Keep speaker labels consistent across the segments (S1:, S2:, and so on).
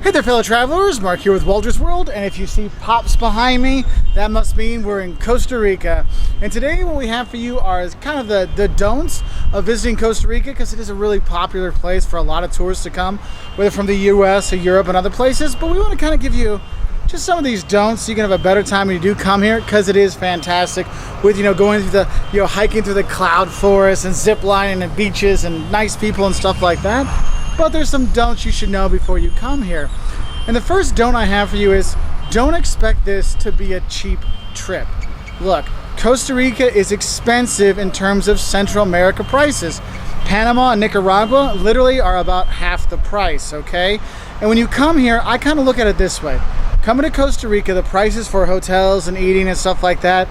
S1: Hey there, fellow travelers. Mark here with Wolters World, and if you see pops behind me, that must mean we're in Costa Rica. And today what we have for you are kind of the don'ts of visiting Costa Rica, because it is a really popular place for a lot of tourists to come, whether from the US or Europe and other places. But we want to kind of give you just some of these don'ts so you can have a better time when you do come here, because it is fantastic with, going through the, hiking through the cloud forest and zip lining and beaches and nice people and stuff like that. But there's some don'ts you should know before you come here. And the first don't I have for you is, don't expect this to be a cheap trip. Look, Costa Rica is expensive in terms of Central America prices. Panama and Nicaragua literally are about half the price, okay? And when you come here, I kind of look at it this way. Coming to Costa Rica, the prices for hotels and eating and stuff like that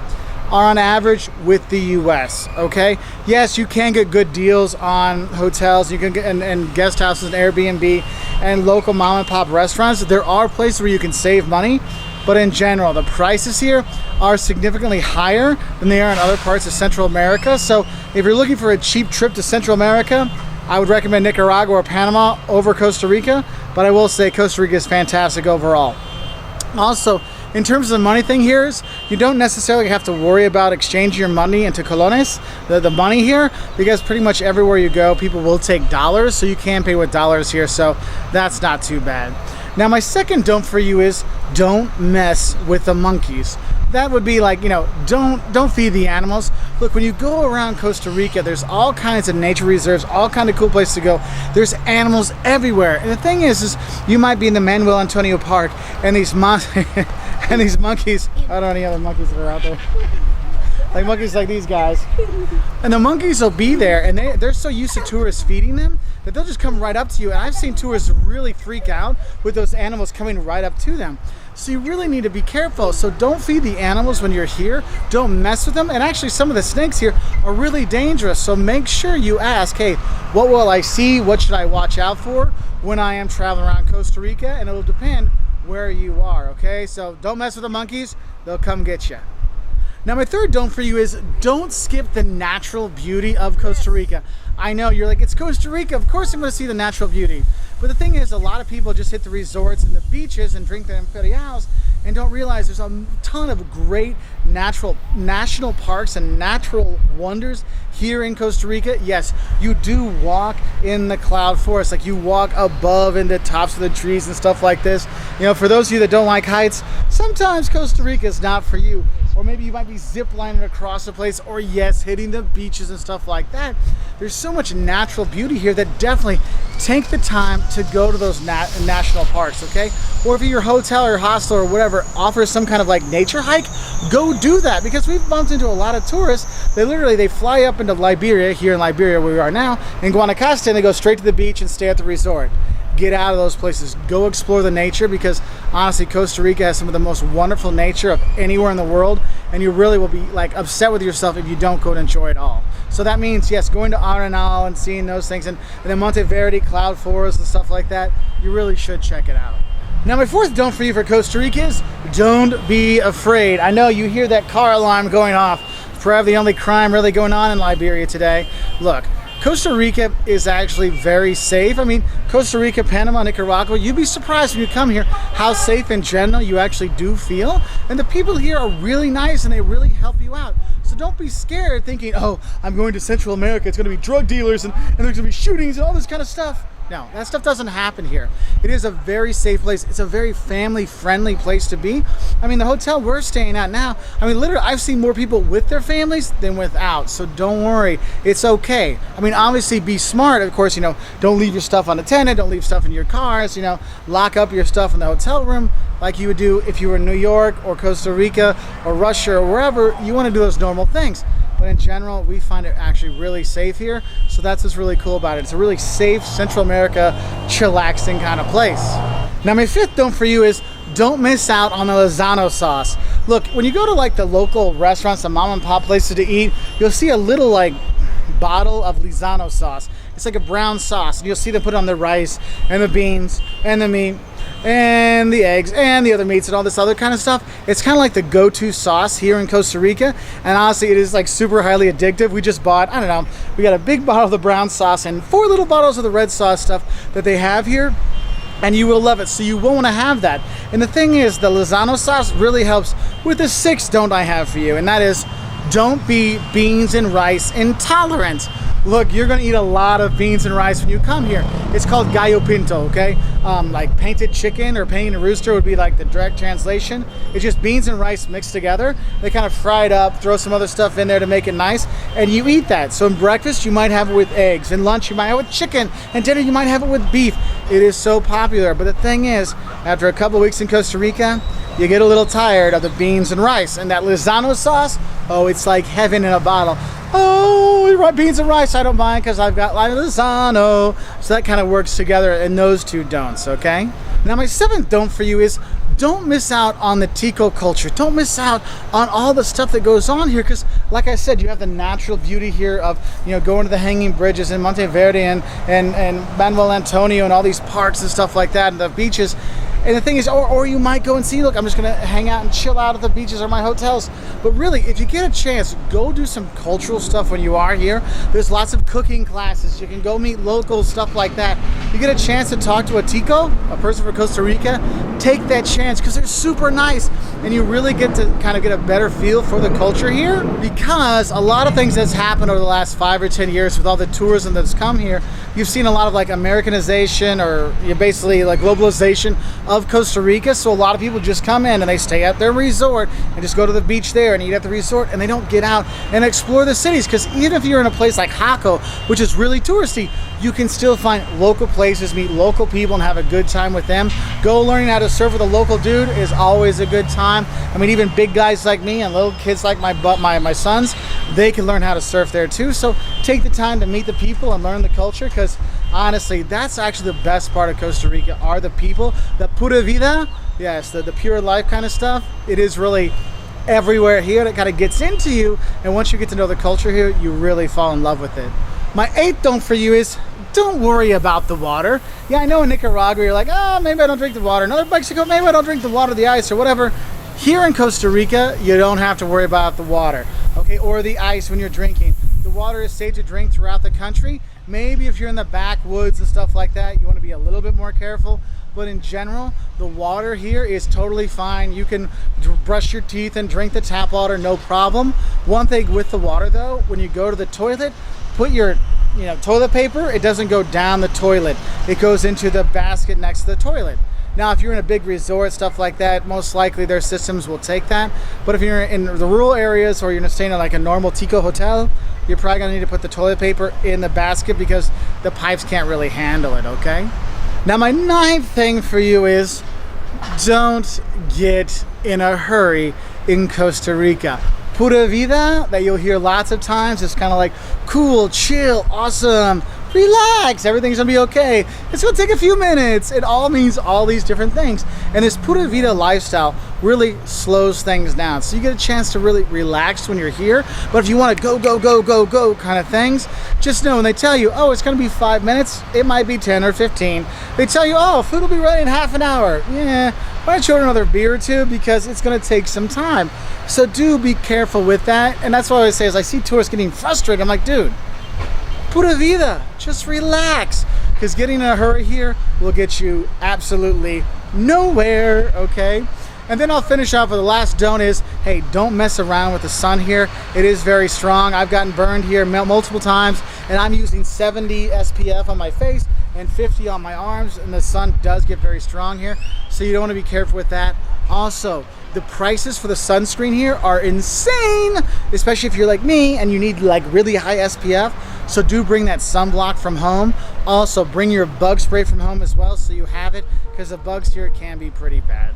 S1: are on average with the US, okay? Yes, you can get good deals on hotels, you can get and guest houses and Airbnb and local mom and pop restaurants. There are places where you can save money, but in general, the prices here are significantly higher than they are in other parts of Central America. So if you're looking for a cheap trip to Central America, I would recommend Nicaragua or Panama over Costa Rica, but I will say Costa Rica is fantastic overall. Also, in terms of the money thing here, is you don't necessarily have to worry about exchanging your money into colones, the money here, because pretty much everywhere you go, people will take dollars, so you can pay with dollars here, so that's not too bad. Now, my second don't for you is, don't mess with the monkeys. That would be like, don't feed the animals. Look, when you go around Costa Rica, there's all kinds of nature reserves, all kinds of cool places to go. There's animals everywhere. And the thing is you might be in the Manuel Antonio Park, and these monkeys, I don't know any other monkeys that are out there. Like monkeys like these guys. And the monkeys will be there, and they're so used to tourists feeding them that they'll just come right up to you. And I've seen tourists really freak out with those animals coming right up to them. So you really need to be careful. So don't feed the animals when you're here. Don't mess with them. And actually, some of the snakes here are really dangerous. So make sure you ask, hey, what will I see? What should I watch out for when I am traveling around Costa Rica? And it'll depend where you are, okay? So don't mess with the monkeys. They'll come get you. Now, my third don't for you is, don't skip the natural beauty of Costa Rica. I know, you're like, it's Costa Rica, of course I'm going to see the natural beauty. But the thing is, a lot of people just hit the resorts and the beaches and drink their imperials and don't realize there's a ton of great national parks and natural wonders here in Costa Rica. Yes, you do walk in the cloud forest, like you walk above in the tops of the trees and stuff like this. For those of you that don't like heights, sometimes Costa Rica is not for you. Or maybe you might be zip lining across the place, or yes, hitting the beaches and stuff like that. There's so much natural beauty here that definitely take the time to go to those national parks, okay? Or if your hotel or hostel or whatever offers some kind of like nature hike, go do that, because we've bumped into a lot of tourists. They fly up into Liberia, here in Liberia where we are now, in Guanacaste, and they go straight to the beach and stay at the resort. Get out of those places. Go explore the nature, because honestly, Costa Rica has some of the most wonderful nature of anywhere in the world, and you really will be like upset with yourself if you don't go to enjoy it all. So that means, yes, going to Arenal and seeing those things, and the Monteverde cloud forest and stuff like that, you really should check it out. Now, my fourth don't for you for Costa Rica is, don't be afraid. I know you hear that car alarm going off. Probably the only crime really going on in Liberia today. Look, Costa Rica is actually very safe. I mean, Costa Rica, Panama, Nicaragua, you'd be surprised when you come here how safe in general you actually do feel. And the people here are really nice, and they really help you out. So don't be scared thinking, oh, I'm going to Central America, it's going to be drug dealers and there's going to be shootings and all this kind of stuff. No, that stuff doesn't happen here. It is a very safe place. It's a very family-friendly place to be. I mean, the hotel we're staying at now, literally, I've seen more people with their families than without. So don't worry. It's okay. Obviously, be smart. Of course, don't leave your stuff unattended. Don't leave stuff in your cars. Lock up your stuff in the hotel room like you would do if you were in New York or Costa Rica or Russia or wherever. You want to do those normal things. But in general, we find it actually really safe here. So that's what's really cool about it. It's a really safe Central America, chillaxing kind of place. Now, my fifth don't for you is, don't miss out on the Lizano sauce. Look, when you go to like the local restaurants, the mom and pop places to eat, you'll see a little like bottle of Lizano sauce. It's like a brown sauce, and you'll see them put on the rice and the beans and the meat and the eggs and the other meats and all this other kind of stuff. It's kind of like the go-to sauce here in Costa Rica, and honestly, it is like super highly addictive. We just bought, I don't know, we got a big bottle of the brown sauce and 4 little bottles of the red sauce stuff that they have here. and you will love it. So you won't want to have that. And the thing is, the Lizano sauce really helps with the sixth don't I have for you, and that is, don't be beans and rice intolerant. Look, you're gonna eat a lot of beans and rice when you come here. It's called gallo pinto, okay? Like painted chicken or painted rooster would be like the direct translation. It's just beans and rice mixed together. They kind of fry it up, throw some other stuff in there to make it nice, and you eat that. So in breakfast, you might have it with eggs. In lunch, you might have it with chicken. And dinner, you might have it with beef. It is so popular. But the thing is, after a couple of weeks in Costa Rica, you get a little tired of the beans and rice. And that Lizano sauce, oh, it's like heaven in a bottle. Oh, beans and rice, I don't mind because I've got Lizano. So that kind of works together in those two don'ts, okay? Now my seventh don't for you is, don't miss out on the Tico culture. Don't miss out on all the stuff that goes on here, because like I said, you have the natural beauty here of, you know, going to the hanging bridges in Monteverde and Manuel Antonio and all these parks and stuff like that, and the beaches. And the thing is, or you might go and see, look, I'm just gonna hang out and chill out at the beaches or my hotels. But really, if you get a chance, go do some cultural stuff when you are here. There's lots of cooking classes. You can go meet locals, stuff like that. You get a chance to talk to a Tico, a person from Costa Rica, take that chance, because they're super nice. And you really get to kind of get a better feel for the culture here, because a lot of things that's happened over the last 5 or 10 years with all the tourism that's come here. You've seen a lot of like Americanization, or you're basically like globalization of Costa Rica. So a lot of people just come in and they stay at their resort and just go to the beach there and eat at the resort, and they don't get out and explore the cities. Because even if you're in a place like Jaco, which is really touristy, you can still find local places, meet local people, and have a good time with them. Go learning how to surf with a local dude is always a good time. I mean, even big guys like me and little kids like my sons, they can learn how to surf there too. So take the time to meet the people and learn the culture, because honestly, that's actually the best part of Costa Rica, are the people. The Pura Vida, yes, the pure life kind of stuff. It is really everywhere here that kind of gets into you, and once you get to know the culture here, you really fall in love with it. My eighth don't for you is, don't worry about the water. Yeah, I know in Nicaragua you're like, oh, maybe I don't drink the water. Another Mexico, maybe I don't drink the water, the ice, or whatever. Here in Costa Rica, you don't have to worry about the water, okay, or the ice when you're drinking. The water is safe to drink throughout the country. Maybe if you're in the backwoods and stuff like that, you want to be a little bit more careful. But in general, the water here is totally fine. You can brush your teeth and drink the tap water, no problem. One thing with the water though, when you go to the toilet, put your toilet paper, it doesn't go down the toilet. It goes into the basket next to the toilet. Now, if you're in a big resort, stuff like that, most likely their systems will take that. But if you're in the rural areas, or you're staying in like a normal Tico hotel, you're probably gonna need to put the toilet paper in the basket, because the pipes can't really handle it, okay? Now, my ninth thing for you is, don't get in a hurry in Costa Rica. Pura Vida, that you'll hear lots of times, is kind of like cool, chill, awesome, relax, everything's gonna be okay. It's gonna take a few minutes. It all means all these different things. And this Pura Vida lifestyle really slows things down. So you get a chance to really relax when you're here. But if you want to go, go, go, go, go kind of things, just know when they tell you, oh, it's gonna be 5 minutes, it might be 10 or 15. They tell you, oh, food will be ready in half an hour. Yeah, why don't you order another beer or two, because it's gonna take some time. So do be careful with that. And that's what I always say, is I see tourists getting frustrated. I'm like, dude, Pura Vida, just relax, because getting in a hurry here will get you absolutely nowhere, okay? And then I'll finish off with the last don't is, hey, don't mess around with the sun here. It is very strong. I've gotten burned here multiple times, and I'm using 70 SPF on my face and 50 on my arms, and the sun does get very strong here, so you don't want to be careful with that. Also, the prices for the sunscreen here are insane, especially if you're like me and you need like really high SPF. So do bring that sunblock from home. Also bring your bug spray from home as well, so you have it, because the bugs here can be pretty bad.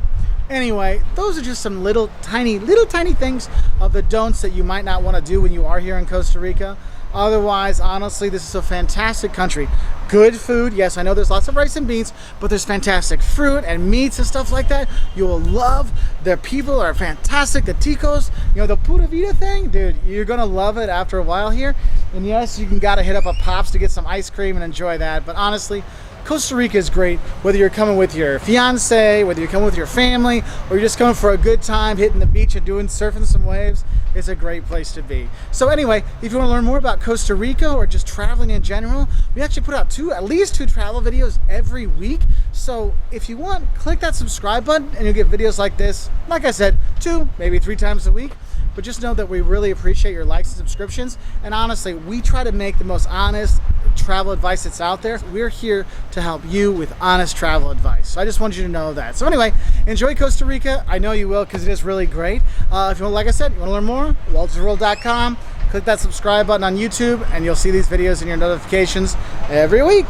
S1: Anyway, those are just some little tiny things of the don'ts that you might not want to do when you are here in Costa Rica. Otherwise, honestly, this is a fantastic country. Good food. Yes, I know there's lots of rice and beans, but there's fantastic fruit and meats and stuff like that. You will love. Their people are fantastic. The Ticos, the Pura Vida thing, dude, you're gonna love it after a while here. And yes, you gotta hit up a Pops to get some ice cream and enjoy that. But honestly, Costa Rica is great whether you're coming with your fiance, whether you're coming with your family, or you're just coming for a good time hitting the beach and surfing some waves. It's a great place to be. So anyway, if you want to learn more about Costa Rica or just traveling in general, we actually put out at least two travel videos every week. So if you want, click that subscribe button and you'll get videos like this. Like I said, 2, maybe 3 times a week. But just know that we really appreciate your likes and subscriptions. And honestly, we try to make the most honest travel advice that's out there. We're here to help you with honest travel advice. So I just wanted you to know that. So anyway, enjoy Costa Rica. I know you will because it is really great. If you want, like I said, you want to learn more, woltersworld.com. Click that subscribe button on YouTube and you'll see these videos in your notifications every week.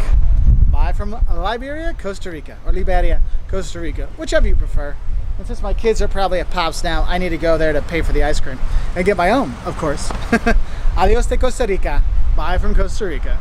S1: Bye from Liberia, Costa Rica, or Liberia, Costa Rica, whichever you prefer. And since my kids are probably at Pops now, I need to go there to pay for the ice cream and get my own, of course. Adios de Costa Rica. Bye from Costa Rica.